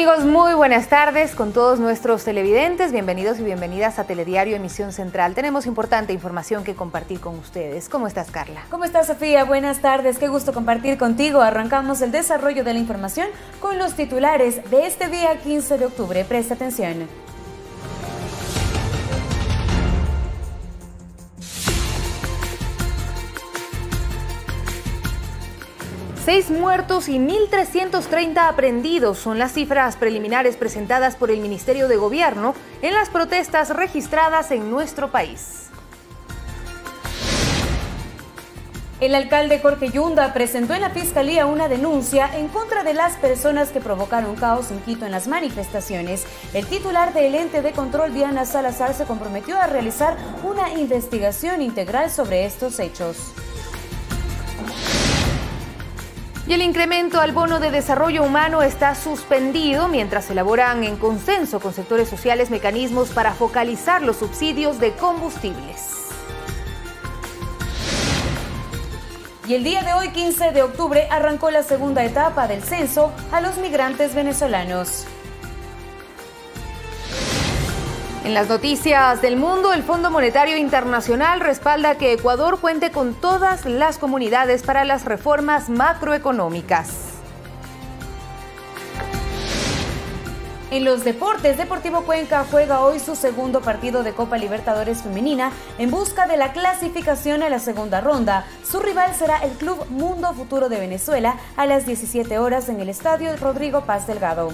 amigos? Muy buenas tardes con todos nuestros televidentes. Bienvenidos y bienvenidas a Telediario Emisión Central. Tenemos importante información que compartir con ustedes. ¿Cómo estás, Carla? ¿Cómo estás, Sofía? Buenas tardes. Qué gusto compartir contigo. Arrancamos el desarrollo de la información con los titulares de este día 15 de octubre. Presta atención. Seis muertos y 1.330 aprehendidos son las cifras preliminares presentadas por el Ministerio de Gobierno en las protestas registradas en nuestro país. El alcalde Jorge Yunda presentó en la Fiscalía una denuncia en contra de las personas que provocaron caos en Quito en las manifestaciones. El titular del ente de control, Diana Salazar, se comprometió a realizar una investigación integral sobre estos hechos. Y el incremento al bono de desarrollo humano está suspendido mientras elaboran en consenso con sectores sociales mecanismos para focalizar los subsidios de combustibles. Y el día de hoy, 15 de octubre, arrancó la segunda etapa del censo a los migrantes venezolanos. En las noticias del mundo, el Fondo Monetario Internacional respalda que Ecuador cuente con todas las comunidades para las reformas macroeconómicas. En los deportes, Deportivo Cuenca juega hoy su segundo partido de Copa Libertadores Femenina en busca de la clasificación a la segunda ronda. Su rival será el Club Mundo Futuro de Venezuela a las 17 horas en el Estadio Rodrigo Paz Delgado.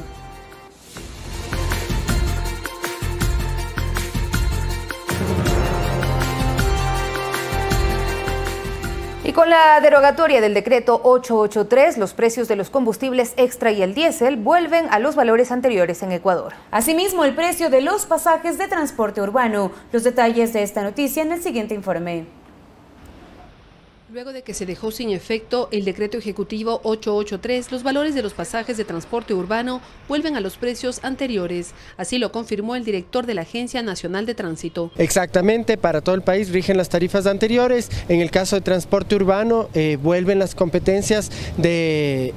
Y con la derogatoria del decreto 883, los precios de los combustibles extra y el diésel vuelven a los valores anteriores en Ecuador. Asimismo, el precio de los pasajes de transporte urbano. Los detalles de esta noticia en el siguiente informe. Luego de que se dejó sin efecto el decreto ejecutivo 883, los valores de los pasajes de transporte urbano vuelven a los precios anteriores. Así lo confirmó el director de la Agencia Nacional de Tránsito. Exactamente, para todo el país rigen las tarifas anteriores. En el caso de transporte urbano, vuelven las competencias de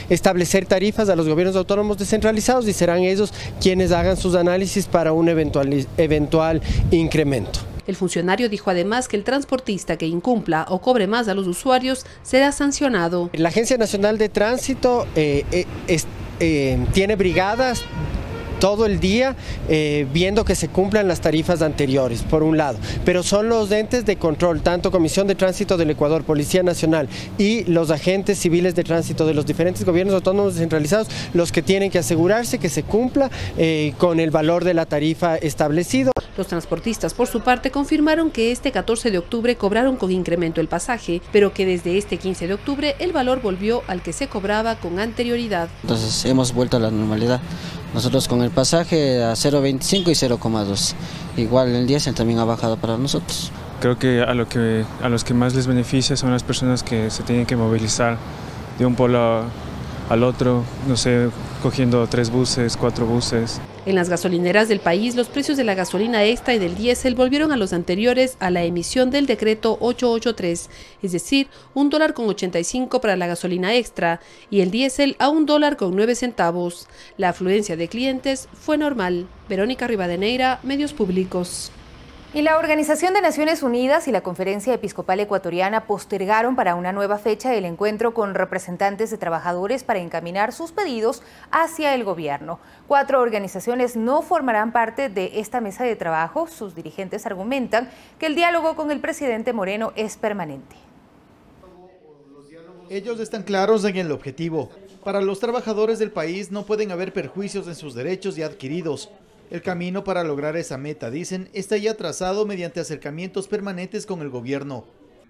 establecer tarifas a los gobiernos autónomos descentralizados y serán ellos quienes hagan sus análisis para un eventual incremento. El funcionario dijo además que el transportista que incumpla o cobre más a los usuarios será sancionado. La Agencia Nacional de Tránsito tiene brigadas todo el día viendo que se cumplan las tarifas anteriores, por un lado, pero son los entes de control, tanto Comisión de Tránsito del Ecuador, Policía Nacional y los agentes civiles de tránsito de los diferentes gobiernos autónomos descentralizados, los que tienen que asegurarse que se cumpla con el valor de la tarifa establecido. Los transportistas, por su parte, confirmaron que este 14 de octubre cobraron con incremento el pasaje, pero que desde este 15 de octubre el valor volvió al que se cobraba con anterioridad. Entonces hemos vuelto a la normalidad. Nosotros con el pasaje a 0.25 y 0.2. Igual el diésel también ha bajado para nosotros. Creo que a los que más les beneficia son las personas que se tienen que movilizar de un polo al otro, no sé, cogiendo 3 buses, 4 buses. En las gasolineras del país, los precios de la gasolina extra y del diésel volvieron a los anteriores a la emisión del decreto 883, es decir, $1.85 para la gasolina extra y el diésel a $1.09. La afluencia de clientes fue normal. Verónica Rivadeneira, Medios Públicos. Y la Organización de Naciones Unidas y la Conferencia Episcopal Ecuatoriana postergaron para una nueva fecha el encuentro con representantes de trabajadores para encaminar sus pedidos hacia el gobierno. 4 organizaciones no formarán parte de esta mesa de trabajo. Sus dirigentes argumentan que el diálogo con el presidente Moreno es permanente. Ellos están claros en el objetivo. Para los trabajadores del país no pueden haber perjuicios en sus derechos ya adquiridos. El camino para lograr esa meta, dicen, está ya trazado mediante acercamientos permanentes con el gobierno.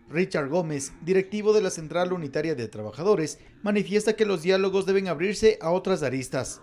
Richard Gómez, directivo de la Central Unitaria de Trabajadores, manifiesta que los diálogos deben abrirse a otras aristas.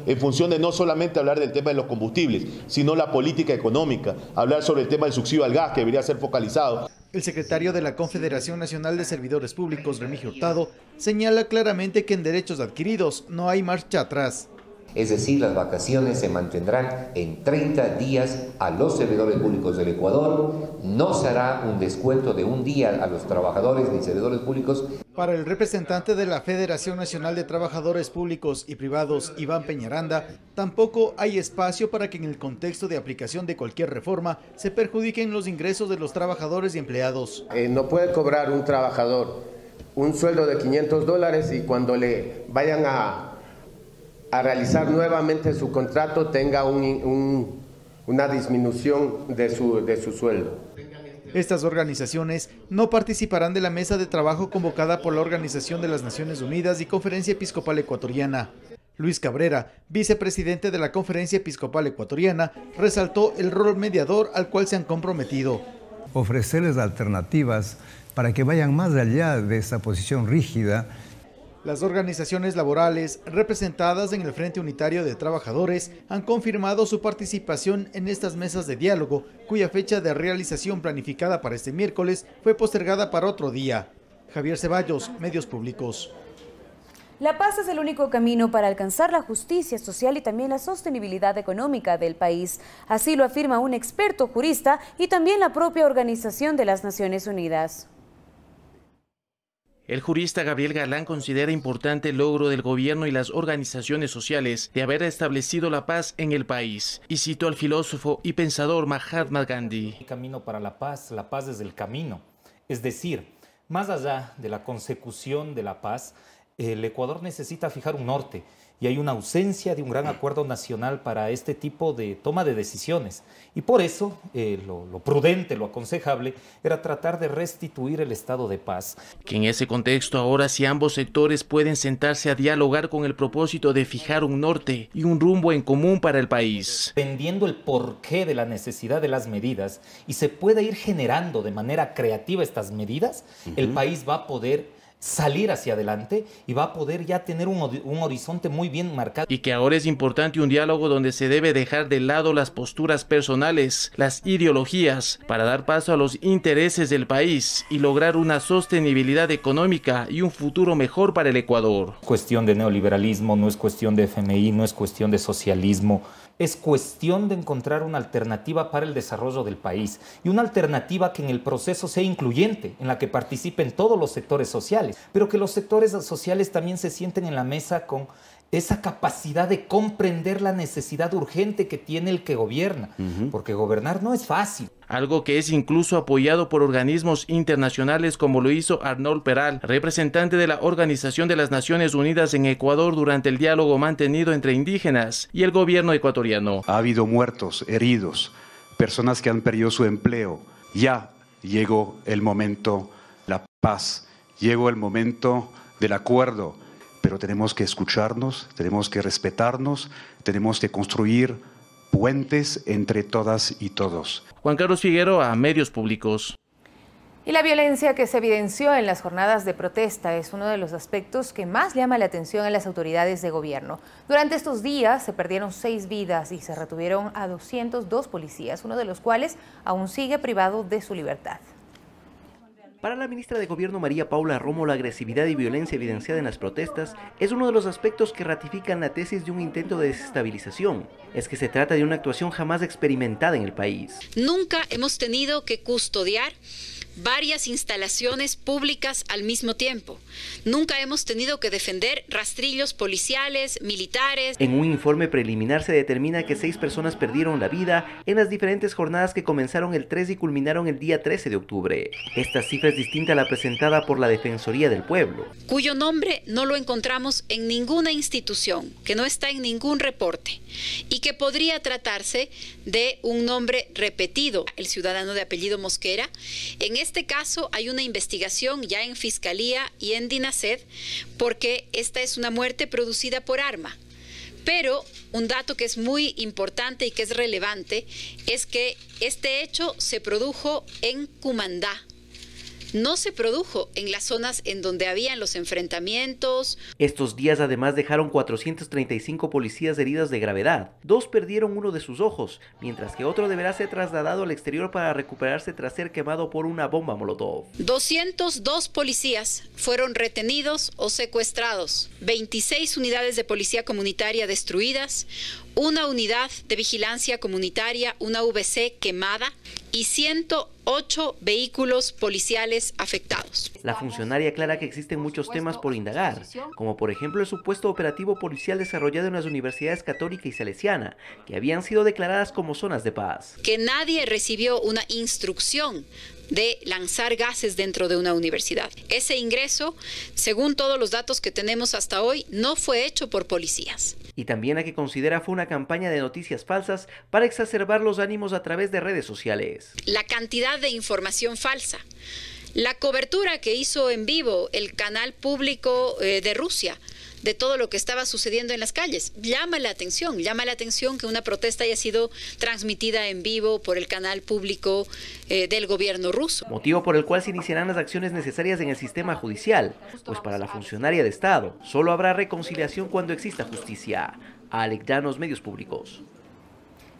En función de no solamente hablar del tema de los combustibles, sino la política económica, hablar sobre el tema del subsidio al gas que debería ser focalizado. El secretario de la Confederación Nacional de Servidores Públicos, Remigio Hurtado, señala claramente que en derechos adquiridos no hay marcha atrás. Es decir, las vacaciones se mantendrán en 30 días a los servidores públicos del Ecuador. No se hará un descuento de un día a los trabajadores ni servidores públicos. Para el representante de la Federación Nacional de Trabajadores Públicos y Privados, Iván Peñaranda, tampoco hay espacio para que en el contexto de aplicación de cualquier reforma se perjudiquen los ingresos de los trabajadores y empleados. No puede cobrar un trabajador un sueldo de $500 y cuando le vayan a realizar nuevamente su contrato tenga una disminución de su sueldo. Estas organizaciones no participarán de la mesa de trabajo convocada por la Organización de las Naciones Unidas y Conferencia Episcopal Ecuatoriana. Luis Cabrera, vicepresidente de la Conferencia Episcopal Ecuatoriana, resaltó el rol mediador al cual se han comprometido. Ofrecerles alternativas para que vayan más allá de esta posición rígida. Las organizaciones laborales representadas en el Frente Unitario de Trabajadores han confirmado su participación en estas mesas de diálogo, cuya fecha de realización planificada para este miércoles fue postergada para otro día. Javier Ceballos, Medios Públicos. La paz es el único camino para alcanzar la justicia social y también la sostenibilidad económica del país. Así lo afirma un experto jurista y también la propia Organización de las Naciones Unidas. El jurista Gabriel Galán considera importante el logro del gobierno y las organizaciones sociales de haber establecido la paz en el país, y citó al filósofo y pensador Mahatma Gandhi. El camino para la paz es el camino. Es decir, más allá de la consecución de la paz, el Ecuador necesita fijar un norte y hay una ausencia de un gran acuerdo nacional para este tipo de toma de decisiones. Y por eso lo prudente, lo aconsejable, era tratar de restituir el estado de paz. Que en ese contexto ahora sí ambos sectores pueden sentarse a dialogar con el propósito de fijar un norte y un rumbo en común para el país. Entendiendo el porqué de la necesidad de las medidas y se puede ir generando de manera creativa estas medidas, el país va a poder salir hacia adelante y va a poder ya tener un horizonte muy bien marcado. Y que ahora es importante un diálogo donde se debe dejar de lado las posturas personales, las ideologías, para dar paso a los intereses del país y lograr una sostenibilidad económica y un futuro mejor para el Ecuador. No es cuestión de neoliberalismo, no es cuestión de FMI, no es cuestión de socialismo. Es cuestión de encontrar una alternativa para el desarrollo del país y una alternativa que en el proceso sea incluyente, en la que participen todos los sectores sociales, pero que los sectores sociales también se sienten en la mesa con esa capacidad de comprender la necesidad urgente que tiene el que gobierna, porque gobernar no es fácil. Algo que es incluso apoyado por organismos internacionales como lo hizo Arnold Peral, representante de la Organización de las Naciones Unidas en Ecuador durante el diálogo mantenido entre indígenas y el gobierno ecuatoriano. Ha habido muertos, heridos, personas que han perdido su empleo. Ya llegó el momento, la paz, llegó el momento del acuerdo, pero tenemos que escucharnos, tenemos que respetarnos, tenemos que construir puentes entre todas y todos. Juan Carlos Figueroa, Medios Públicos. Y la violencia que se evidenció en las jornadas de protesta es uno de los aspectos que más llama la atención a las autoridades de gobierno. Durante estos días se perdieron 6 vidas y se retuvieron a 202 policías, uno de los cuales aún sigue privado de su libertad. Para la ministra de Gobierno María Paula Romo, la agresividad y violencia evidenciada en las protestas es uno de los aspectos que ratifican la tesis de un intento de desestabilización. Es que se trata de una actuación jamás experimentada en el país. Nunca hemos tenido que custodiar varias instalaciones públicas al mismo tiempo. Nunca hemos tenido que defender rastrillos policiales, militares. En un informe preliminar se determina que 6 personas perdieron la vida en las diferentes jornadas que comenzaron el 3 y culminaron el día 13 de octubre. Esta cifra es distinta a la presentada por la Defensoría del Pueblo, cuyo nombre no lo encontramos en ninguna institución, que no está en ningún reporte y que podría tratarse de un nombre repetido, el ciudadano de apellido Mosquera. En este caso hay una investigación ya en Fiscalía y en DINASED porque esta es una muerte producida por arma. Pero un dato que es muy importante y que es relevante es que este hecho se produjo en Cumandá, no se produjo en las zonas en donde habían los enfrentamientos. Estos días además dejaron 435 policías heridas de gravedad. 2 perdieron uno de sus ojos, mientras que otro deberá ser trasladado al exterior para recuperarse tras ser quemado por una bomba molotov. 202 policías fueron retenidos o secuestrados, 26 unidades de policía comunitaria destruidas, una unidad de vigilancia comunitaria, una VC quemada y 108 vehículos policiales afectados. La funcionaria aclara que existen muchos temas por indagar, como por ejemplo el supuesto operativo policial desarrollado en las universidades católica y salesiana, que habían sido declaradas como zonas de paz. Que nadie recibió una instrucción de lanzar gases dentro de una universidad. Ese ingreso, según todos los datos que tenemos hasta hoy, no fue hecho por policías. Y también a que considera fue una campaña de noticias falsas para exacerbar los ánimos a través de redes sociales. La cantidad de información falsa, la cobertura que hizo en vivo el canal público de Rusia, de todo lo que estaba sucediendo en las calles. Llama la atención que una protesta haya sido transmitida en vivo por el canal público del gobierno ruso. Motivo por el cual se iniciarán las acciones necesarias en el sistema judicial, pues para la funcionaria de Estado solo habrá reconciliación cuando exista justicia. Alec Llanos, Medios Públicos.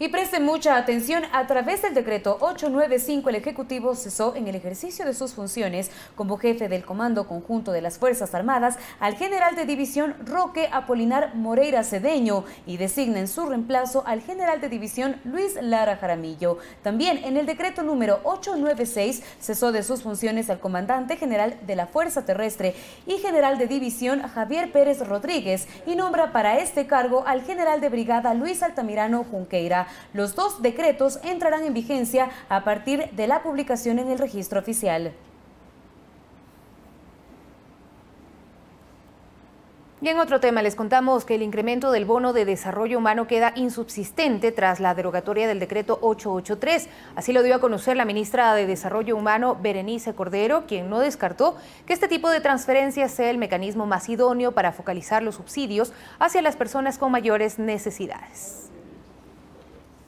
Y preste mucha atención, a través del decreto 895 el Ejecutivo cesó en el ejercicio de sus funciones como jefe del Comando Conjunto de las Fuerzas Armadas al general de división Roque Apolinar Moreira Cedeño y designa en su reemplazo al general de división Luis Lara Jaramillo. También en el decreto número 896 cesó de sus funciones al comandante general de la Fuerza Terrestre y general de división Javier Pérez Rodríguez y nombra para este cargo al general de brigada Luis Altamirano Junqueira. Los 2 decretos entrarán en vigencia a partir de la publicación en el registro oficial. Y en otro tema les contamos que el incremento del bono de desarrollo humano queda insubsistente tras la derogatoria del decreto 883. Así lo dio a conocer la ministra de Desarrollo Humano, Berenice Cordero, quien no descartó que este tipo de transferencias sea el mecanismo más idóneo para focalizar los subsidios hacia las personas con mayores necesidades.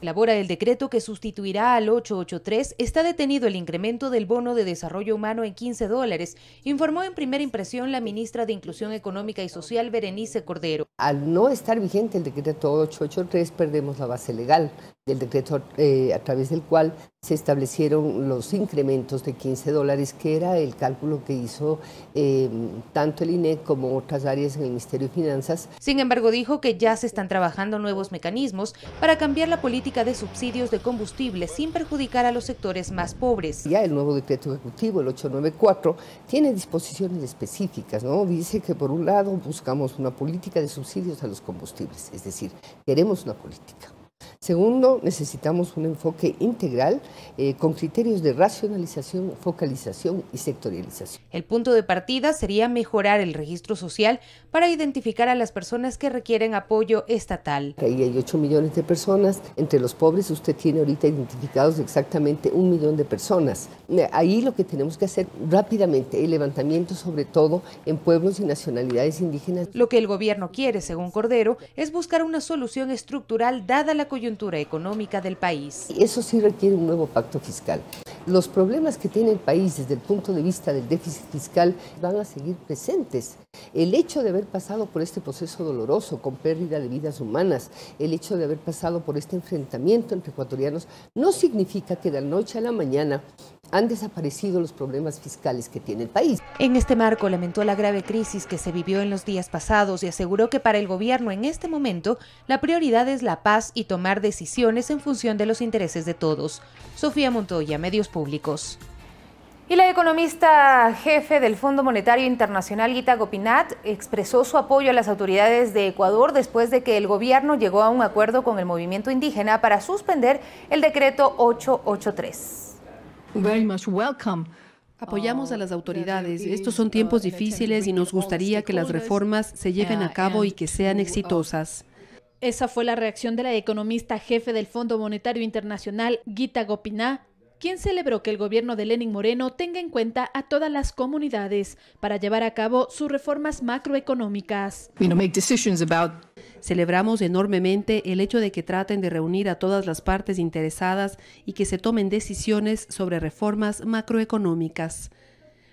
Elabora el decreto que sustituirá al 883, está detenido el incremento del bono de desarrollo humano en $15, informó en Primera Impresión la ministra de Inclusión Económica y Social, Berenice Cordero. Al no estar vigente el decreto 883, perdemos la base legal del decreto a través del cual se establecieron los incrementos de $15, que era el cálculo que hizo tanto el INEC como otras áreas en el Ministerio de Finanzas. Sin embargo, dijo que ya se están trabajando nuevos mecanismos para cambiar la política de subsidios de combustible sin perjudicar a los sectores más pobres. Ya el nuevo decreto ejecutivo, el 894, tiene disposiciones específicas, ¿no? Dice que por un lado buscamos una política de subsidios a los combustibles, es decir, queremos una política. Segundo, necesitamos un enfoque integral con criterios de racionalización, focalización y sectorialización. El punto de partida sería mejorar el registro social para identificar a las personas que requieren apoyo estatal. Ahí hay 8 millones de personas. Entre los pobres usted tiene ahorita identificados exactamente 1 millón de personas. Ahí lo que tenemos que hacer rápidamente, el levantamiento sobre todo en pueblos y nacionalidades indígenas. Lo que el gobierno quiere, según Cordero, es buscar una solución estructural dada la coyuntura económica del país. Eso sí requiere un nuevo pacto fiscal. Los problemas que tiene el país desde el punto de vista del déficit fiscal van a seguir presentes. El hecho de haber pasado por este proceso doloroso con pérdida de vidas humanas, el hecho de haber pasado por este enfrentamiento entre ecuatorianos, no significa que de la noche a la mañana han desaparecido los problemas fiscales que tiene el país. En este marco lamentó la grave crisis que se vivió en los días pasados y aseguró que para el gobierno en este momento la prioridad es la paz y tomar decisiones en función de los intereses de todos. Sofía Montoya, Medios Públicos. Y la economista jefe del Fondo Monetario Internacional, Gita Gopinath, expresó su apoyo a las autoridades de Ecuador después de que el gobierno llegó a un acuerdo con el movimiento indígena para suspender el decreto 883. Apoyamos a las autoridades. Estos son tiempos difíciles y nos gustaría que las reformas se lleven a cabo y que sean exitosas. Esa fue la reacción de la economista jefe del Fondo Monetario Internacional, Gita Gopinath, quien celebró que el gobierno de Lenín Moreno tenga en cuenta a todas las comunidades para llevar a cabo sus reformas macroeconómicas. Celebramos enormemente el hecho de que traten de reunir a todas las partes interesadas y que se tomen decisiones sobre reformas macroeconómicas.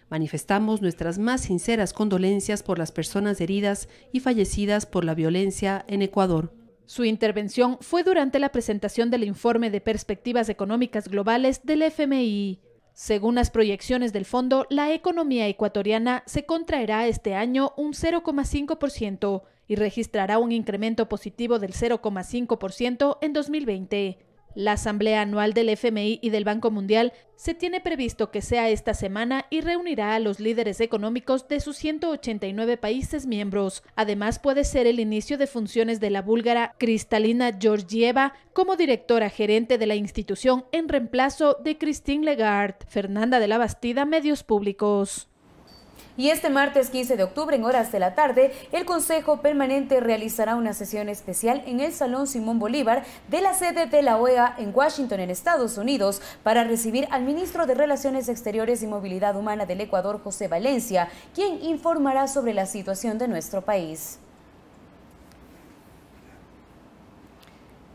Manifestamos nuestras más sinceras condolencias por las personas heridas y fallecidas por la violencia en Ecuador. Su intervención fue durante la presentación del informe de perspectivas económicas globales del FMI. Según las proyecciones del fondo, la economía ecuatoriana se contraerá este año un 0,5% y registrará un incremento positivo del 0,5% en 2020. La Asamblea Anual del FMI y del Banco Mundial se tiene previsto que sea esta semana y reunirá a los líderes económicos de sus 189 países miembros. Además, puede ser el inicio de funciones de la búlgara Kristalina Georgieva como directora gerente de la institución en reemplazo de Christine Lagarde. Fernanda de la Bastida, Medios Públicos. Y este martes 15 de octubre, en horas de la tarde, el Consejo Permanente realizará una sesión especial en el Salón Simón Bolívar de la sede de la OEA en Washington, en Estados Unidos, para recibir al ministro de Relaciones Exteriores y Movilidad Humana del Ecuador, José Valencia, quien informará sobre la situación de nuestro país.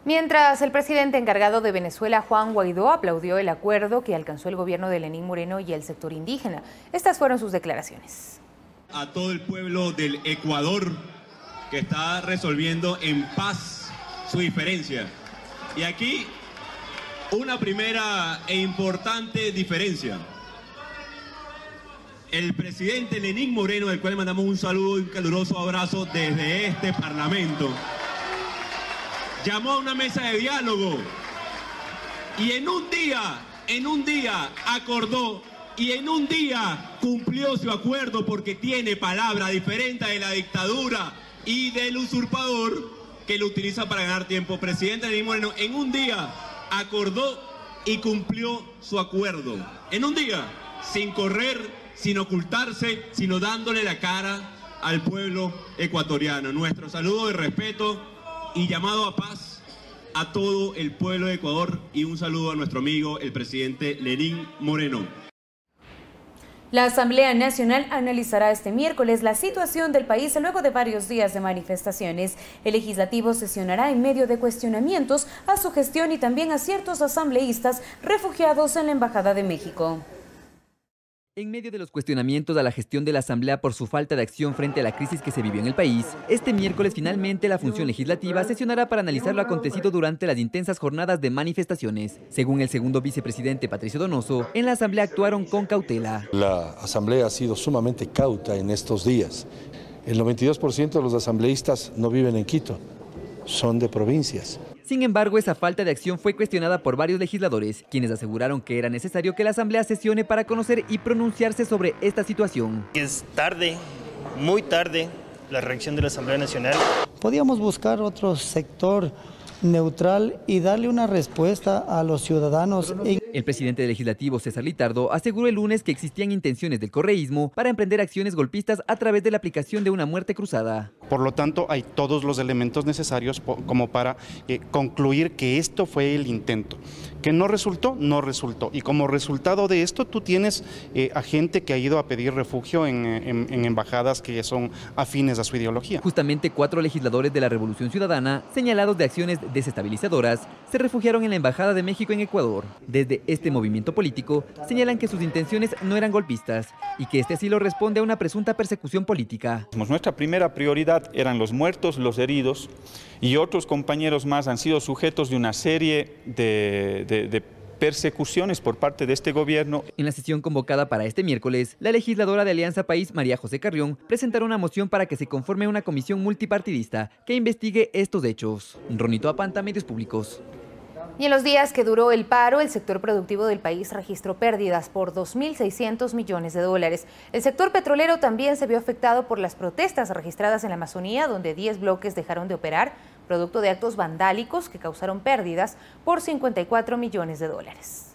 Mientras el presidente encargado de Venezuela, Juan Guaidó, aplaudió el acuerdo que alcanzó el gobierno de Lenín Moreno y el sector indígena. Estas fueron sus declaraciones. A todo el pueblo del Ecuador que está resolviendo en paz su diferencia. Y aquí una primera e importante diferencia. El presidente Lenín Moreno, del cual le mandamos un saludo y un caluroso abrazo desde este Parlamento, llamó a una mesa de diálogo y en un día acordó y en un día cumplió su acuerdo, porque tiene palabra diferente de la dictadura y del usurpador que lo utiliza para ganar tiempo. Presidente Lenín Moreno en un día acordó y cumplió su acuerdo. En un día, sin correr, sin ocultarse, sino dándole la cara al pueblo ecuatoriano. Nuestro saludo de respeto y llamado a paz a todo el pueblo de Ecuador, y un saludo a nuestro amigo el presidente Lenín Moreno. La Asamblea Nacional analizará este miércoles la situación del país luego de varios días de manifestaciones. El legislativo sesionará en medio de cuestionamientos a su gestión y también a ciertos asambleístas refugiados en la Embajada de México. En medio de los cuestionamientos a la gestión de la Asamblea por su falta de acción frente a la crisis que se vivió en el país, este miércoles finalmente la función legislativa sesionará para analizar lo acontecido durante las intensas jornadas de manifestaciones. Según el segundo vicepresidente Patricio Donoso, en la Asamblea actuaron con cautela. La Asamblea ha sido sumamente cauta en estos días. El 92% de los asambleístas no viven en Quito, son de provincias. Sin embargo, esa falta de acción fue cuestionada por varios legisladores, quienes aseguraron que era necesario que la Asamblea sesione para conocer y pronunciarse sobre esta situación. Es tarde, muy tarde, la reacción de la Asamblea Nacional. Podíamos buscar otro sector neutral y darle una respuesta a los ciudadanos. El presidente del Legislativo, César Litardo, aseguró el lunes que existían intenciones del correísmo para emprender acciones golpistas a través de la aplicación de una muerte cruzada. Por lo tanto, hay todos los elementos necesarios como para concluir que esto fue el intento. Que no resultó, no resultó. Y como resultado de esto, tú tienes a gente que ha ido a pedir refugio en embajadas que son afines a su ideología. Justamente 4 legisladores de la Revolución Ciudadana, señalados de acciones desestabilizadoras, se refugiaron en la Embajada de México en Ecuador. Desde este movimiento político señalan que sus intenciones no eran golpistas y que este asilo responde a una presunta persecución política. Nuestra primera prioridad eran los muertos, los heridos, y otros compañeros más han sido sujetos de una serie de persecuciones por parte de este gobierno. En la sesión convocada para este miércoles, la legisladora de Alianza País, María José Carrión, presentará una moción para que se conforme una comisión multipartidista que investigue estos hechos. Ronito Apanta, Medios Públicos. Y en los días que duró el paro, el sector productivo del país registró pérdidas por 2.600 millones de dólares. El sector petrolero también se vio afectado por las protestas registradas en la Amazonía, donde 10 bloques dejaron de operar, producto de actos vandálicos que causaron pérdidas por 54 millones de dólares.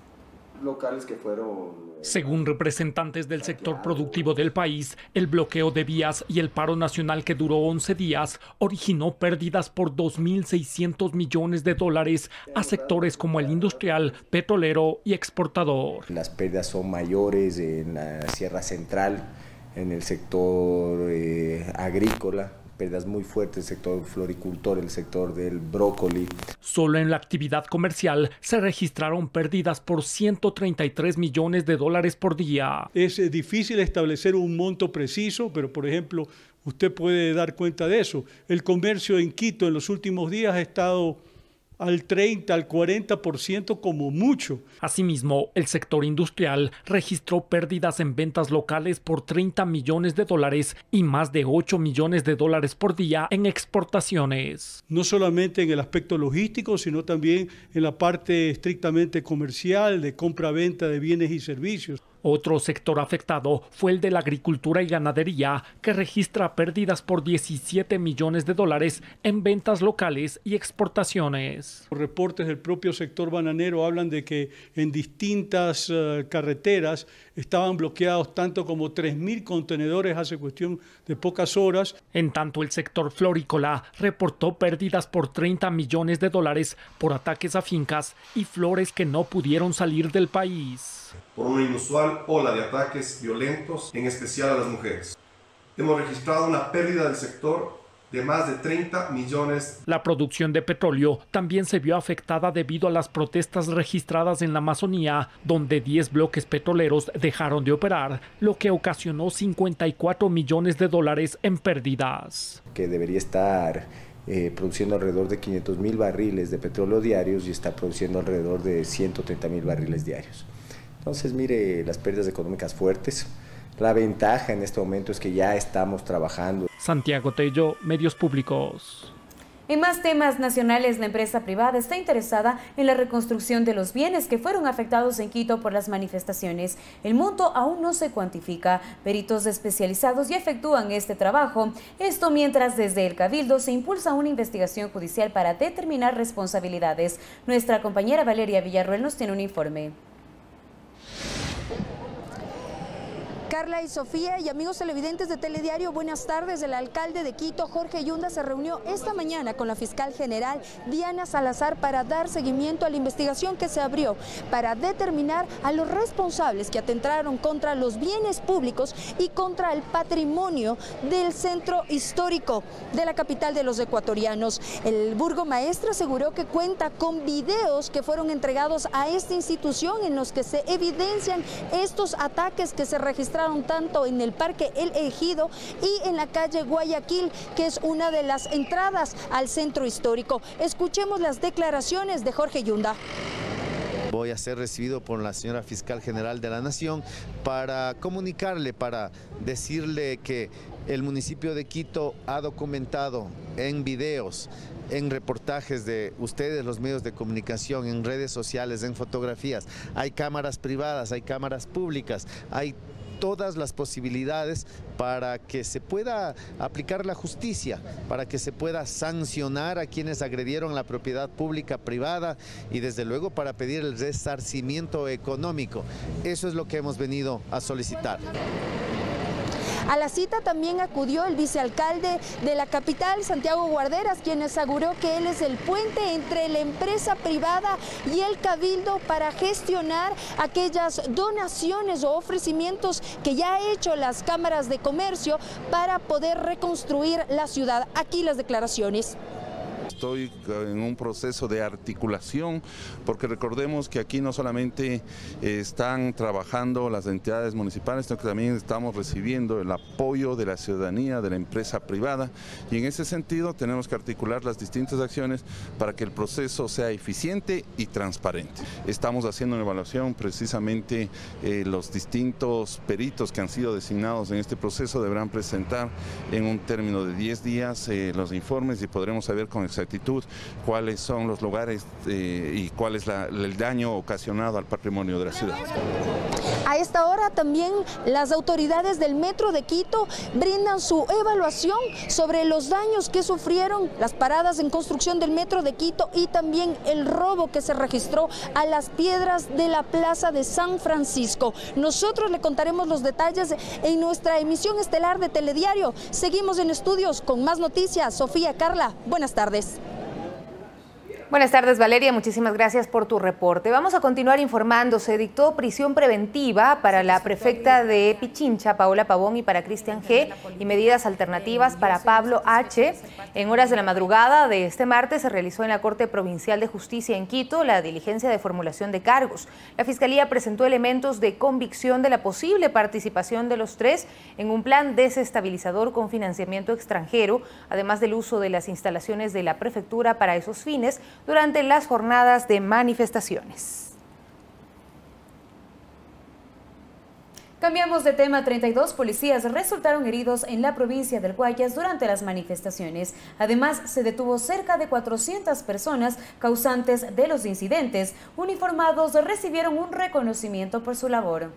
Locales que fueron... Según representantes del sector productivo del país, el bloqueo de vías y el paro nacional que duró 11 días originó pérdidas por 2.600 millones de dólares a sectores como el industrial, petrolero y exportador. Las pérdidas son mayores en la Sierra Central, en el sector agrícola, pérdidas muy fuertes, el sector floricultor, el sector del brócoli. Solo en la actividad comercial se registraron pérdidas por 133 millones de dólares por día. Es difícil establecer un monto preciso, pero por ejemplo, usted puede dar cuenta de eso. El comercio en Quito en los últimos días ha estado al 30, al 40% como mucho. Asimismo, el sector industrial registró pérdidas en ventas locales por 30 millones de dólares y más de 8 millones de dólares por día en exportaciones. No solamente en el aspecto logístico, sino también en la parte estrictamente comercial, de compra-venta de bienes y servicios. Otro sector afectado fue el de la agricultura y ganadería, que registra pérdidas por 17 millones de dólares en ventas locales y exportaciones. Los reportes del propio sector bananero hablan de que en distintas carreteras estaban bloqueados tanto como 3.000 contenedores hace cuestión de pocas horas. En tanto, el sector florícola reportó pérdidas por 30 millones de dólares por ataques a fincas y flores que no pudieron salir del país. Por una inusual ola de ataques violentos, en especial a las mujeres. Hemos registrado una pérdida del sector de más de 30 millones. La producción de petróleo también se vio afectada debido a las protestas registradas en la Amazonía, donde 10 bloques petroleros dejaron de operar, lo que ocasionó 54 millones de dólares en pérdidas. Que debería estar produciendo alrededor de 500.000 barriles de petróleo diarios y está produciendo alrededor de 130.000 barriles diarios. Entonces, mire, las pérdidas económicas fuertes. La ventaja en este momento es que ya estamos trabajando. Santiago Tello, Medios Públicos. En más temas nacionales, la empresa privada está interesada en la reconstrucción de los bienes que fueron afectados en Quito por las manifestaciones. El monto aún no se cuantifica. Peritos especializados ya efectúan este trabajo. Esto mientras desde el Cabildo se impulsa una investigación judicial para determinar responsabilidades. Nuestra compañera Valeria Villarroel nos tiene un informe. Carla y Sofía y amigos televidentes de Telediario, buenas tardes. El alcalde de Quito, Jorge Yunda, se reunió esta mañana con la fiscal general Diana Salazar para dar seguimiento a la investigación que se abrió para determinar a los responsables que atentaron contra los bienes públicos y contra el patrimonio del centro histórico de la capital de los ecuatorianos. El burgomaestre aseguró que cuenta con videos que fueron entregados a esta institución en los que se evidencian estos ataques que se registraron tanto en el Parque El Ejido y en la calle Guayaquil, que es una de las entradas al centro histórico. Escuchemos las declaraciones de Jorge Yunda. Voy a ser recibido por la señora Fiscal General de la Nación para comunicarle, para decirle que el municipio de Quito ha documentado en videos, en reportajes de ustedes, los medios de comunicación, en redes sociales, en fotografías. Hay cámaras privadas, hay cámaras públicas, hay todas las posibilidades para que se pueda aplicar la justicia, para que se pueda sancionar a quienes agredieron la propiedad pública, privada y desde luego para pedir el resarcimiento económico. Eso es lo que hemos venido a solicitar. A la cita también acudió el vicealcalde de la capital, Santiago Guarderas, quien aseguró que él es el puente entre la empresa privada y el Cabildo para gestionar aquellas donaciones o ofrecimientos que ya ha hecho las cámaras de comercio para poder reconstruir la ciudad. Aquí las declaraciones. Estoy en un proceso de articulación, porque recordemos que aquí no solamente están trabajando las entidades municipales, sino que también estamos recibiendo el apoyo de la ciudadanía, de la empresa privada, y en ese sentido tenemos que articular las distintas acciones para que el proceso sea eficiente y transparente. Estamos haciendo una evaluación, precisamente los distintos peritos que han sido designados en este proceso deberán presentar en un término de 10 días los informes y podremos saber con exactitud cuáles son los lugares y cuál es el daño ocasionado al patrimonio de la ciudad. A esta hora también las autoridades del Metro de Quito brindan su evaluación sobre los daños que sufrieron las paradas en construcción del Metro de Quito y también el robo que se registró a las piedras de la Plaza de San Francisco. Nosotros le contaremos los detalles en nuestra emisión estelar de Telediario. Seguimos en estudios con más noticias. Sofía, Carla, buenas tardes. Buenas tardes, Valeria. Muchísimas gracias por tu reporte. Vamos a continuar informando. Se dictó prisión preventiva para la prefecta de Pichincha, Paola Pavón, y para Cristian G., y medidas alternativas para Pablo H. En horas de la madrugada de este martes se realizó en la Corte Provincial de Justicia en Quito la diligencia de formulación de cargos. La Fiscalía presentó elementos de convicción de la posible participación de los tres en un plan desestabilizador con financiamiento extranjero, además del uso de las instalaciones de la prefectura para esos fines durante las jornadas de manifestaciones. Cambiamos de tema. 32 policías resultaron heridos en la provincia del Guayas durante las manifestaciones. Además, se detuvo cerca de 400 personas causantes de los incidentes. Uniformados recibieron un reconocimiento por su labor.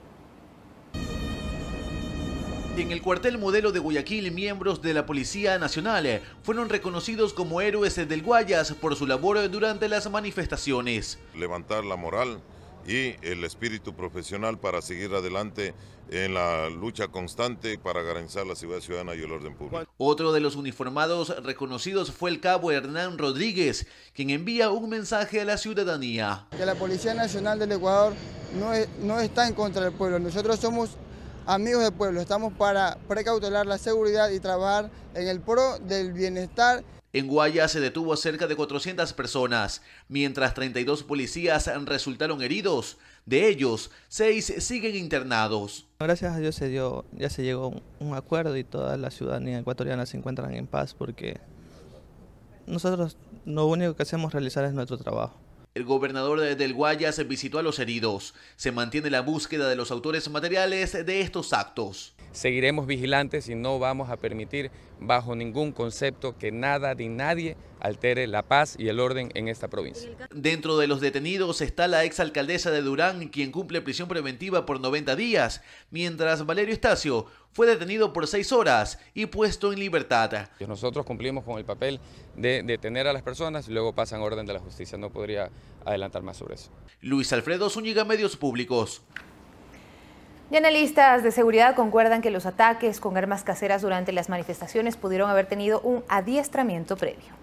En el cuartel Modelo de Guayaquil, miembros de la Policía Nacional fueron reconocidos como héroes del Guayas por su labor durante las manifestaciones. Levantar la moral y el espíritu profesional para seguir adelante en la lucha constante para garantizar la seguridad ciudadana y el orden público. Otro de los uniformados reconocidos fue el cabo Hernán Rodríguez, quien envía un mensaje a la ciudadanía. Que la Policía Nacional del Ecuador no está en contra del pueblo. Nosotros somos amigos del pueblo, estamos para precautelar la seguridad y trabajar en el pro del bienestar. En Guayas se detuvo a cerca de 400 personas, mientras 32 policías resultaron heridos. De ellos, 6 siguen internados. Gracias a Dios ya se llegó a un acuerdo y toda la ciudadanía ecuatoriana se encuentran en paz, porque nosotros lo único que hacemos realizar es nuestro trabajo. El gobernador del Guayas visitó a los heridos. Se mantiene la búsqueda de los autores materiales de estos actos. Seguiremos vigilantes y no vamos a permitir bajo ningún concepto que nada ni nadie altere la paz y el orden en esta provincia. Dentro de los detenidos está la exalcaldesa de Durán, quien cumple prisión preventiva por 90 días, mientras Valerio Estacio fue detenido por 6 horas y puesto en libertad. Nosotros cumplimos con el papel de detener a las personas y luego pasan a orden de la justicia. No podría adelantar más sobre eso. Luis Alfredo Zúñiga, Medios Públicos. Y analistas de seguridad concuerdan que los ataques con armas caseras durante las manifestaciones pudieron haber tenido un adiestramiento previo.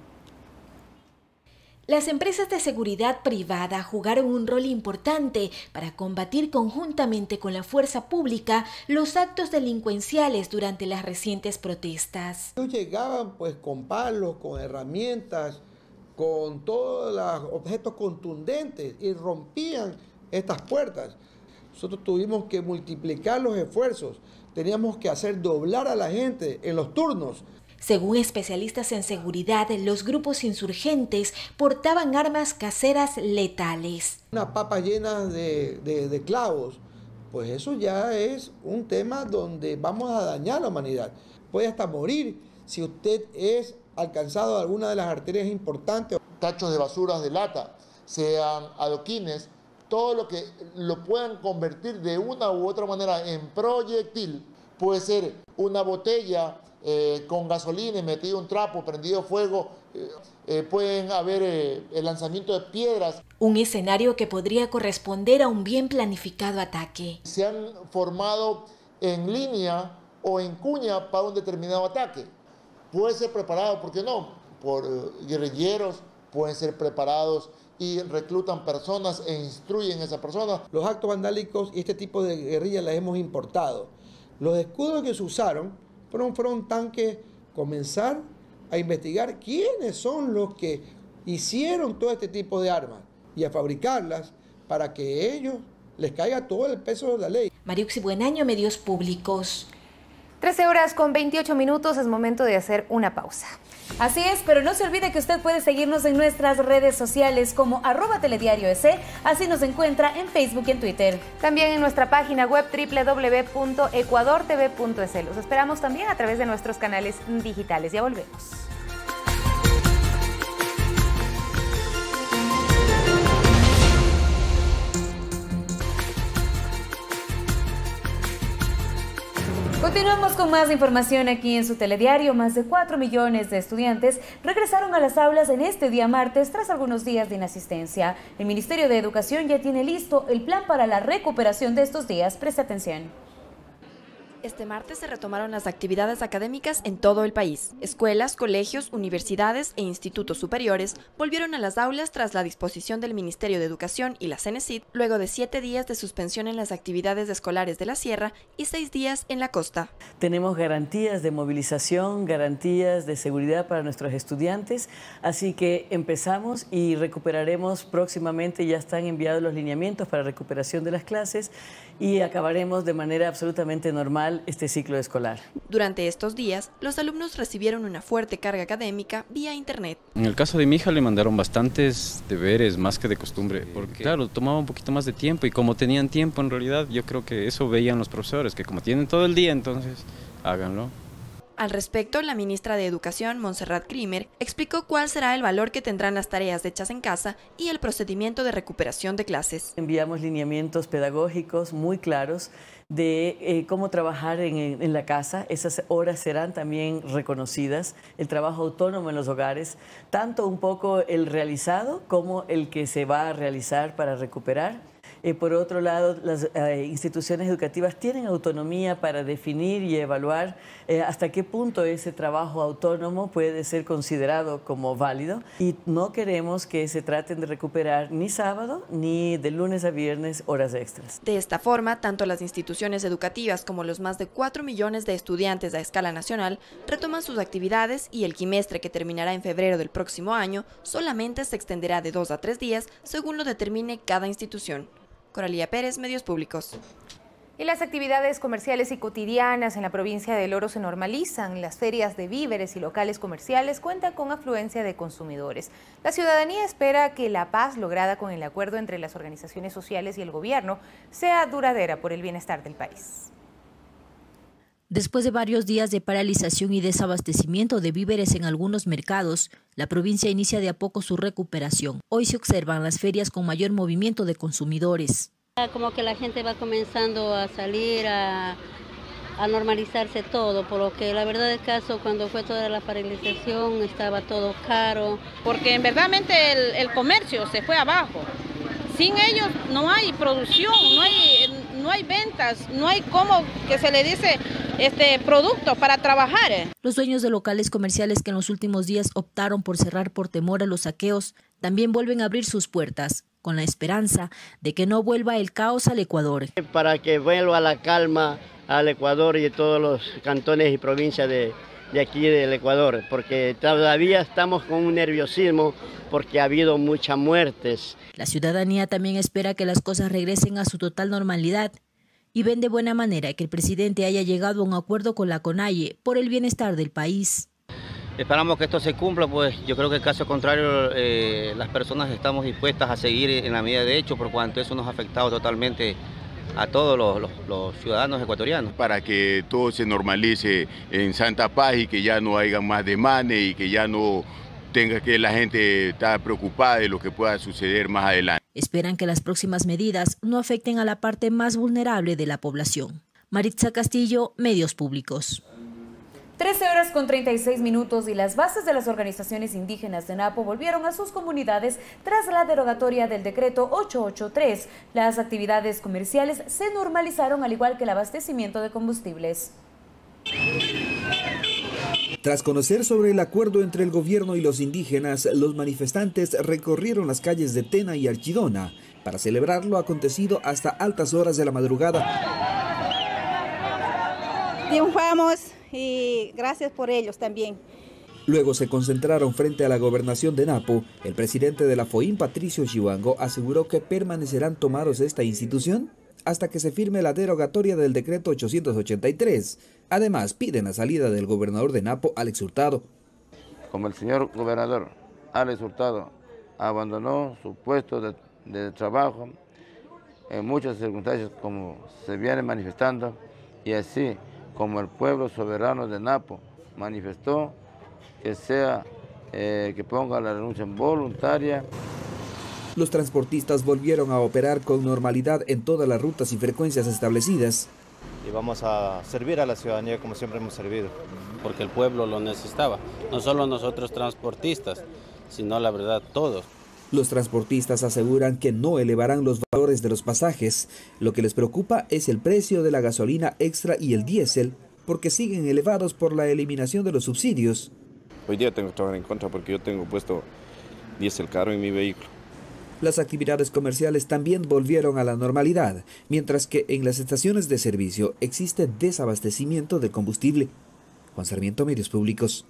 Las empresas de seguridad privada jugaron un rol importante para combatir conjuntamente con la fuerza pública los actos delincuenciales durante las recientes protestas. Ellos llegaban pues con palos, con herramientas, con todos los objetos contundentes y rompían estas puertas. Nosotros tuvimos que multiplicar los esfuerzos, teníamos que hacer doblar a la gente en los turnos. Según especialistas en seguridad, los grupos insurgentes portaban armas caseras letales. Una papa llena de clavos, pues eso ya es un tema donde vamos a dañar a la humanidad. Puede hasta morir si usted es alcanzado de alguna de las arterias importantes. Tachos de basuras de lata, sean adoquines, todo lo que lo puedan convertir de una u otra manera en proyectil. Puede ser una botella con gasolina, metido un trapo, prendido fuego, pueden haber el lanzamiento de piedras. Un escenario que podría corresponder a un bien planificado ataque. Se han formado en línea o en cuña para un determinado ataque. Puede ser preparado, ¿por qué no? Por guerrilleros, pueden ser preparados y reclutan personas e instruyen a esas personas. Los actos vandálicos y este tipo de guerrillas las hemos importado. Los escudos que se usaron fueron tanques. Comenzar a investigar quiénes son los que hicieron todo este tipo de armas y a fabricarlas para que ellos les caiga todo el peso de la ley. Mariuxi Buenaño, Medios Públicos. 13:28, es momento de hacer una pausa. Así es, pero no se olvide que usted puede seguirnos en nuestras redes sociales como @telediarioes, así nos encuentra en Facebook y en Twitter. También en nuestra página web www.ecuadortv.es. Los esperamos también a través de nuestros canales digitales. Ya volvemos. Continuamos con más información aquí en su telediario. Más de 4 millones de estudiantes regresaron a las aulas en este día martes tras algunos días de inasistencia. El Ministerio de Educación ya tiene listo el plan para la recuperación de estos días. Preste atención. Este martes se retomaron las actividades académicas en todo el país. Escuelas, colegios, universidades e institutos superiores volvieron a las aulas tras la disposición del Ministerio de Educación y la CENESID, luego de 7 días de suspensión en las actividades escolares de la Sierra y 6 días en la costa. Tenemos garantías de movilización, garantías de seguridad para nuestros estudiantes, así que empezamos y recuperaremos próximamente, ya están enviados los lineamientos para recuperación de las clases y acabaremos de manera absolutamente normal este ciclo escolar. Durante estos días, los alumnos recibieron una fuerte carga académica vía internet. En el caso de mi hija le mandaron bastantes deberes, más que de costumbre, porque claro, tomaba un poquito más de tiempo y como tenían tiempo en realidad, yo creo que eso veían los profesores, que como tienen todo el día, entonces háganlo. Al respecto, la ministra de Educación, Montserrat Krimer, explicó cuál será el valor que tendrán las tareas hechas en casa y el procedimiento de recuperación de clases. Enviamos lineamientos pedagógicos muy claros de cómo trabajar en la casa. Esas horas serán también reconocidas. El trabajo autónomo en los hogares, tanto un poco el realizado como el que se va a realizar para recuperar. Por otro lado, las instituciones educativas tienen autonomía para definir y evaluar hasta qué punto ese trabajo autónomo puede ser considerado como válido y no queremos que se traten de recuperar ni sábado ni de lunes a viernes horas extras. De esta forma, tanto las instituciones educativas como los más de 4 millones de estudiantes a escala nacional retoman sus actividades y el quimestre, que terminará en febrero del próximo año, solamente se extenderá de 2 a 3 días según lo determine cada institución. Coralía Pérez, Medios Públicos. Y las actividades comerciales y cotidianas en la provincia del Oro se normalizan. Las ferias de víveres y locales comerciales cuentan con afluencia de consumidores. La ciudadanía espera que la paz lograda con el acuerdo entre las organizaciones sociales y el gobierno sea duradera por el bienestar del país. Después de varios días de paralización y desabastecimiento de víveres en algunos mercados, la provincia inicia de a poco su recuperación. Hoy se observan las ferias con mayor movimiento de consumidores. Como que la gente va comenzando a salir, a normalizarse todo, por lo que la verdad del caso, cuando fue toda la paralización, estaba todo caro. Porque en verdadmente el comercio se fue abajo. Sin ellos no hay producción, no hay ventas, no hay como que se le dice producto para trabajar. Los dueños de locales comerciales que en los últimos días optaron por cerrar por temor a los saqueos también vuelven a abrir sus puertas, con la esperanza de que no vuelva el caos al Ecuador. Para que vuelva la calma al Ecuador y a todos los cantones y provincias de aquí del Ecuador, porque todavía estamos con un nerviosismo porque ha habido muchas muertes. La ciudadanía también espera que las cosas regresen a su total normalidad y ven de buena manera que el presidente haya llegado a un acuerdo con la CONAIE por el bienestar del país. Esperamos que esto se cumpla, pues yo creo que en caso contrario las personas estamos dispuestas a seguir en la medida de hecho, por cuanto eso nos ha afectado totalmente a todos los ciudadanos ecuatorianos. Para que todo se normalice en Santa Paz y que ya no haya más desmanes y que ya no tenga que la gente estar preocupada de lo que pueda suceder más adelante. Esperan que las próximas medidas no afecten a la parte más vulnerable de la población. Maritza Castillo, Medios Públicos. 13:36 y las bases de las organizaciones indígenas de Napo volvieron a sus comunidades tras la derogatoria del decreto 883. Las actividades comerciales se normalizaron al igual que el abastecimiento de combustibles. Tras conocer sobre el acuerdo entre el gobierno y los indígenas, los manifestantes recorrieron las calles de Tena y Archidona para celebrar lo acontecido hasta altas horas de la madrugada. Triunfamos y gracias por ellos también. Luego se concentraron frente a la gobernación de Napo. El presidente de la FOIN, Patricio Chihuango, aseguró que permanecerán tomados esta institución hasta que se firme la derogatoria del decreto 883. Además, piden la salida del gobernador de Napo, Alex Hurtado. Como el señor gobernador Alex Hurtado abandonó su puesto de trabajo en muchas circunstancias como se viene manifestando, y así como el pueblo soberano de Napo manifestó que ponga la renuncia voluntaria. Los transportistas volvieron a operar con normalidad en todas las rutas y frecuencias establecidas. Y vamos a servir a la ciudadanía como siempre hemos servido. Porque el pueblo lo necesitaba, no solo nosotros transportistas, sino la verdad todos. Los transportistas aseguran que no elevarán los valores de los pasajes. Lo que les preocupa es el precio de la gasolina extra y el diésel, porque siguen elevados por la eliminación de los subsidios. Hoy día tengo que trabajar en contra porque yo tengo puesto diésel caro en mi vehículo. Las actividades comerciales también volvieron a la normalidad, mientras que en las estaciones de servicio existe desabastecimiento de combustible. Juan Sarmiento, Medios Públicos.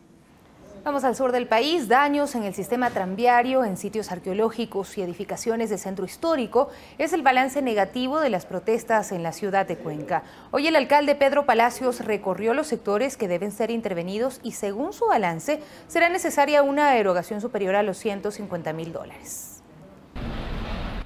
Vamos al sur del país. Daños en el sistema tranviario, en sitios arqueológicos y edificaciones del centro histórico es el balance negativo de las protestas en la ciudad de Cuenca. Hoy el alcalde Pedro Palacios recorrió los sectores que deben ser intervenidos y según su balance será necesaria una erogación superior a los $150.000.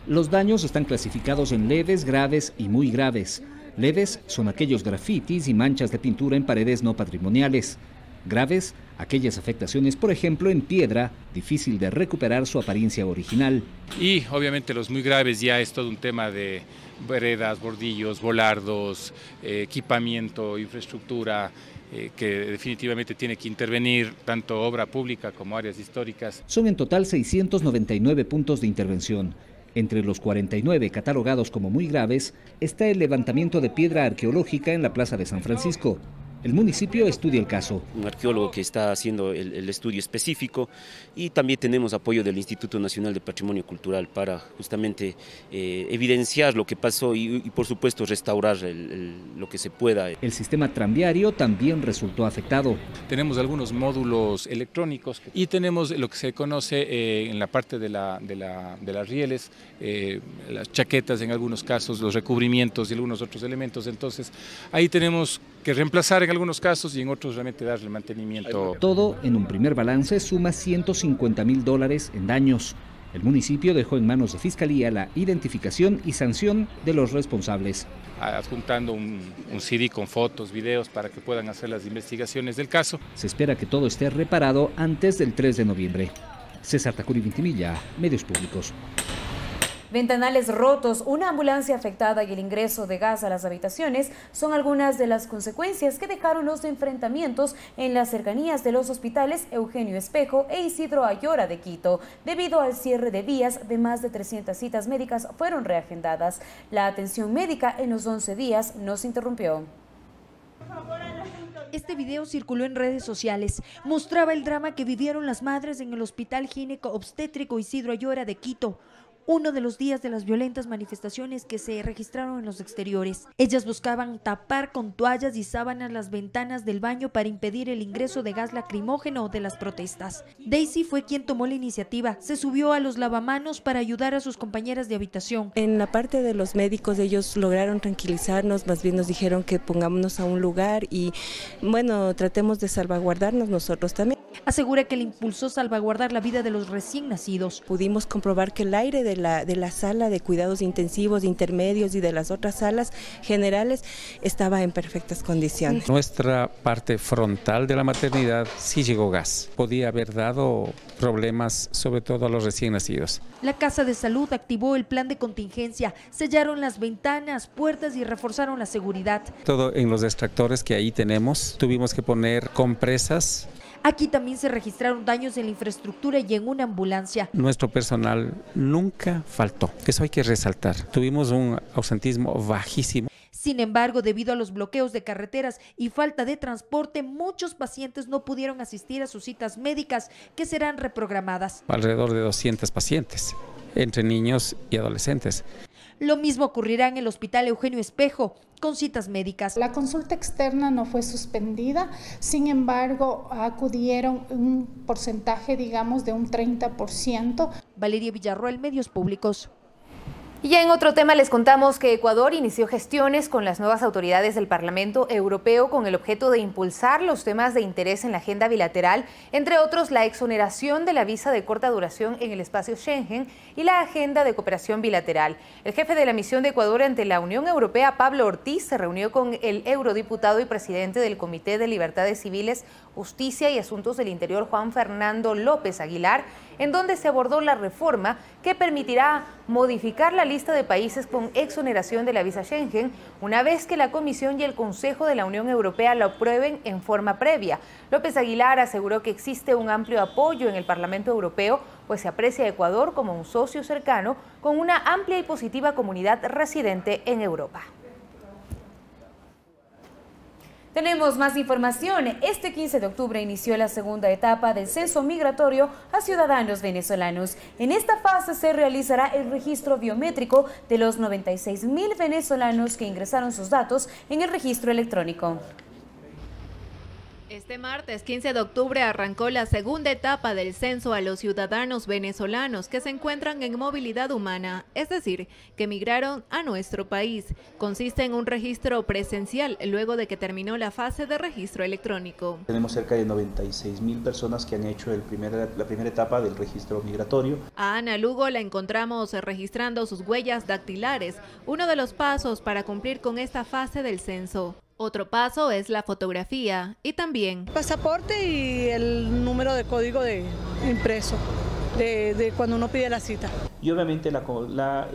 Los daños están clasificados en leves, graves y muy graves. Leves son aquellos grafitis y manchas de pintura en paredes no patrimoniales. Graves, aquellas afectaciones, por ejemplo, en piedra, difícil de recuperar su apariencia original. Y obviamente los muy graves ya es todo un tema de veredas, bordillos, volardos, equipamiento, infraestructura, que definitivamente tiene que intervenir tanto obra pública como áreas históricas. Son en total 699 puntos de intervención. Entre los 49 catalogados como muy graves está el levantamiento de piedra arqueológica en la Plaza de San Francisco. El municipio estudia el caso. Un arqueólogo que está haciendo el estudio específico y también tenemos apoyo del Instituto Nacional de Patrimonio Cultural para justamente evidenciar lo que pasó y por supuesto restaurar lo que se pueda. El sistema tranviario también resultó afectado. Tenemos algunos módulos electrónicos y tenemos lo que se conoce en la parte de las rieles, las chaquetas en algunos casos, los recubrimientos y algunos otros elementos. Entonces ahí tenemos que reemplazar en algunos casos y en otros realmente darle mantenimiento. Todo en un primer balance suma $150.000 en daños. El municipio dejó en manos de Fiscalía la identificación y sanción de los responsables. Adjuntando un CD con fotos, videos para que puedan hacer las investigaciones del caso. Se espera que todo esté reparado antes del 3 de noviembre. César Tacuri Vintimilla, Medios Públicos. Ventanales rotos, una ambulancia afectada y el ingreso de gas a las habitaciones son algunas de las consecuencias que dejaron los enfrentamientos en las cercanías de los hospitales Eugenio Espejo e Isidro Ayora de Quito. Debido al cierre de vías, de más de 300 citas médicas fueron reagendadas. La atención médica en los 11 días no se interrumpió. Este video circuló en redes sociales. Mostraba el drama que vivieron las madres en el Hospital Gineco-Obstétrico Isidro Ayora de Quito. Uno de los días de las violentas manifestaciones que se registraron en los exteriores. Ellas buscaban tapar con toallas y sábanas las ventanas del baño para impedir el ingreso de gas lacrimógeno de las protestas. Daisy fue quien tomó la iniciativa. Se subió a los lavamanos para ayudar a sus compañeras de habitación. En la parte de los médicos, ellos lograron tranquilizarnos, más bien nos dijeron que pongámonos a un lugar y bueno, tratemos de salvaguardarnos nosotros también. Asegura que le impulsó salvaguardar la vida de los recién nacidos. Pudimos comprobar que el aire de la sala de cuidados intensivos, intermedios y de las otras salas generales estaba en perfectas condiciones. Nuestra parte frontal de la maternidad sí llegó gas. Podía haber dado problemas, sobre todo a los recién nacidos. La Casa de Salud activó el plan de contingencia, sellaron las ventanas, puertas y reforzaron la seguridad. Todo en los extractores que ahí tenemos, tuvimos que poner compresas. Aquí también se registraron daños en la infraestructura y en una ambulancia. Nuestro personal nunca faltó, eso hay que resaltar. Tuvimos un ausentismo bajísimo. Sin embargo, debido a los bloqueos de carreteras y falta de transporte, muchos pacientes no pudieron asistir a sus citas médicas que serán reprogramadas. Alrededor de 200 pacientes, entre niños y adolescentes. Lo mismo ocurrirá en el Hospital Eugenio Espejo, con citas médicas. La consulta externa no fue suspendida, sin embargo, acudieron un porcentaje, digamos, de un 30%. Valeria Villarroel, Medios Públicos. Y ya en otro tema les contamos que Ecuador inició gestiones con las nuevas autoridades del Parlamento Europeo con el objeto de impulsar los temas de interés en la agenda bilateral, entre otros la exoneración de la visa de corta duración en el espacio Schengen y la agenda de cooperación bilateral. El jefe de la misión de Ecuador ante la Unión Europea, Pablo Ortiz, se reunió con el eurodiputado y presidente del Comité de Libertades Civiles, Justicia y Asuntos del Interior, Juan Fernando López Aguilar, en donde se abordó la reforma que permitirá modificar la lista de países con exoneración de la visa Schengen una vez que la Comisión y el Consejo de la Unión Europea lo aprueben en forma previa. López Aguilar aseguró que existe un amplio apoyo en el Parlamento Europeo pues se aprecia a Ecuador como un socio cercano con una amplia y positiva comunidad residente en Europa. Tenemos más información. Este 15 de octubre inició la segunda etapa del censo migratorio a ciudadanos venezolanos. En esta fase se realizará el registro biométrico de los 96.000 venezolanos que ingresaron sus datos en el registro electrónico. Este martes 15 de octubre arrancó la segunda etapa del censo a los ciudadanos venezolanos que se encuentran en movilidad humana, es decir, que migraron a nuestro país. Consiste en un registro presencial luego de que terminó la fase de registro electrónico. Tenemos cerca de 96.000 personas que han hecho la primera etapa del registro migratorio. A Ana Lugo la encontramos registrando sus huellas dactilares, uno de los pasos para cumplir con esta fase del censo. Otro paso es la fotografía y también pasaporte y el número de código de impreso de cuando uno pide la cita. Y obviamente la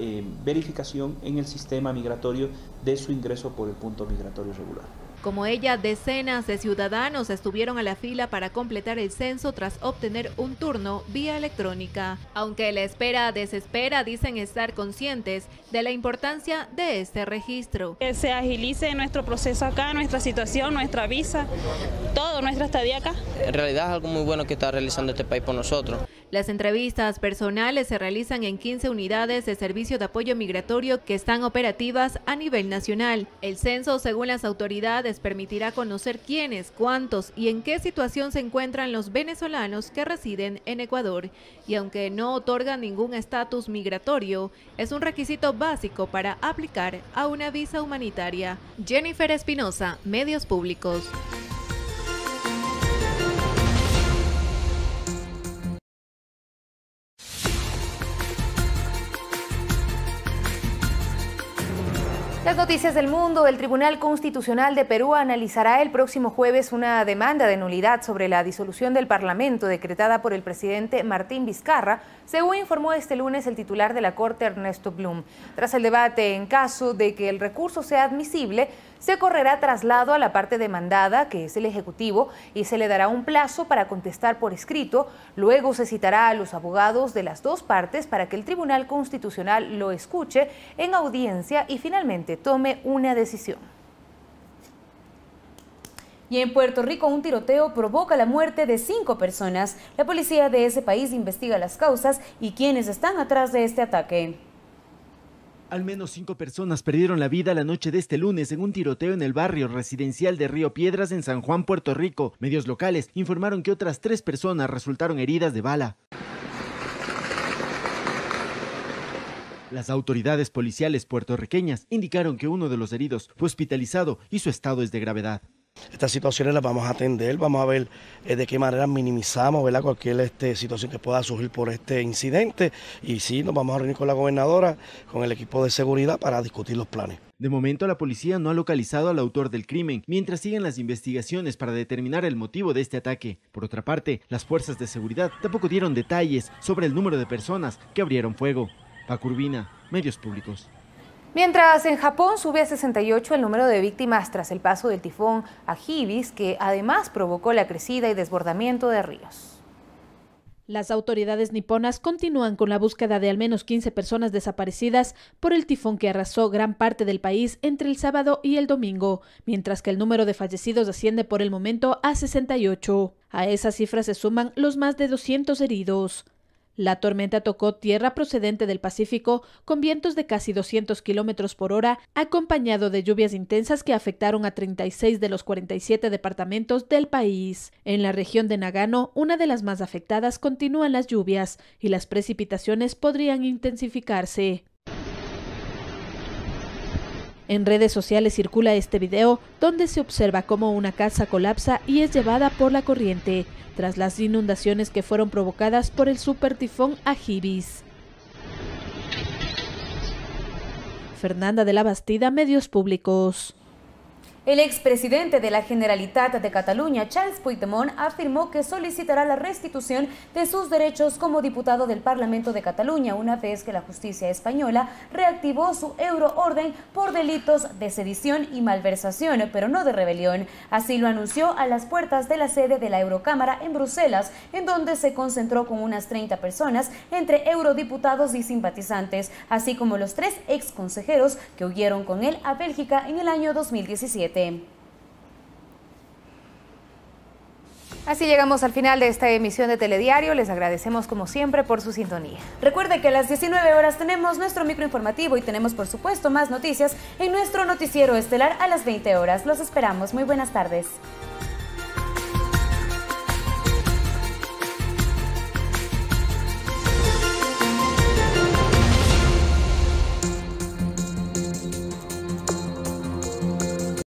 verificación en el sistema migratorio de su ingreso por el punto migratorio regular. Como ella, decenas de ciudadanos estuvieron a la fila para completar el censo tras obtener un turno vía electrónica. Aunque la espera desespera, dicen estar conscientes de la importancia de este registro. Que se agilice nuestro proceso acá, nuestra situación, nuestra visa, todo, nuestra estadía acá. En realidad es algo muy bueno que está realizando este país por nosotros. Las entrevistas personales se realizan en 15 unidades de servicio de apoyo migratorio que están operativas a nivel nacional. El censo, según las autoridades, permitirá conocer quiénes, cuántos y en qué situación se encuentran los venezolanos que residen en Ecuador. Y aunque no otorga ningún estatus migratorio, es un requisito básico para aplicar a una visa humanitaria. Jennifer Espinosa, Medios Públicos. Las noticias del mundo. El Tribunal Constitucional de Perú analizará el próximo jueves una demanda de nulidad sobre la disolución del Parlamento decretada por el presidente Martín Vizcarra, según informó este lunes el titular de la Corte, Ernesto Blum. Tras el debate, en caso de que el recurso sea admisible, se correrá traslado a la parte demandada, que es el Ejecutivo, y se le dará un plazo para contestar por escrito. Luego se citará a los abogados de las dos partes para que el Tribunal Constitucional lo escuche en audiencia y finalmente tome una decisión. Y en Puerto Rico, un tiroteo provoca la muerte de 5 personas. La policía de ese país investiga las causas y quiénes están atrás de este ataque. Al menos 5 personas perdieron la vida la noche de este lunes en un tiroteo en el barrio residencial de Río Piedras en San Juan, Puerto Rico. Medios locales informaron que otras 3 personas resultaron heridas de bala. Las autoridades policiales puertorriqueñas indicaron que uno de los heridos fue hospitalizado y su estado es de gravedad. Estas situaciones las vamos a atender, vamos a ver de qué manera minimizamos, ¿verdad?, cualquier situación que pueda surgir por este incidente, y sí, nos vamos a reunir con la gobernadora, con el equipo de seguridad para discutir los planes. De momento la policía no ha localizado al autor del crimen, mientras siguen las investigaciones para determinar el motivo de este ataque. Por otra parte, las fuerzas de seguridad tampoco dieron detalles sobre el número de personas que abrieron fuego. Paco Urbina, Medios Públicos. Mientras en Japón sube a 68 el número de víctimas tras el paso del tifón Hagibis, que además provocó la crecida y desbordamiento de ríos. Las autoridades niponas continúan con la búsqueda de al menos 15 personas desaparecidas por el tifón que arrasó gran parte del país entre el sábado y el domingo, mientras que el número de fallecidos asciende por el momento a 68. A esa cifra se suman los más de 200 heridos. La tormenta tocó tierra procedente del Pacífico con vientos de casi 200 kilómetros por hora, acompañado de lluvias intensas que afectaron a 36 de los 47 departamentos del país. En la región de Nagano, una de las más afectadas, continúan las lluvias y las precipitaciones podrían intensificarse. En redes sociales circula este video donde se observa cómo una casa colapsa y es llevada por la corriente tras las inundaciones que fueron provocadas por el supertifón Hagibis. Fernanda de la Bastida, Medios Públicos. El expresidente de la Generalitat de Cataluña, Charles Puigdemont, afirmó que solicitará la restitución de sus derechos como diputado del Parlamento de Cataluña una vez que la justicia española reactivó su euroorden por delitos de sedición y malversación, pero no de rebelión. Así lo anunció a las puertas de la sede de la Eurocámara en Bruselas, en donde se concentró con unas 30 personas, entre eurodiputados y simpatizantes, así como los 3 exconsejeros que huyeron con él a Bélgica en el año 2017. Así llegamos al final de esta emisión de Telediario. Les agradecemos como siempre por su sintonía. Recuerde que a las 19 horas tenemos nuestro microinformativo y tenemos por supuesto más noticias en nuestro noticiero estelar a las 20 horas. Los esperamos. Muy buenas tardes.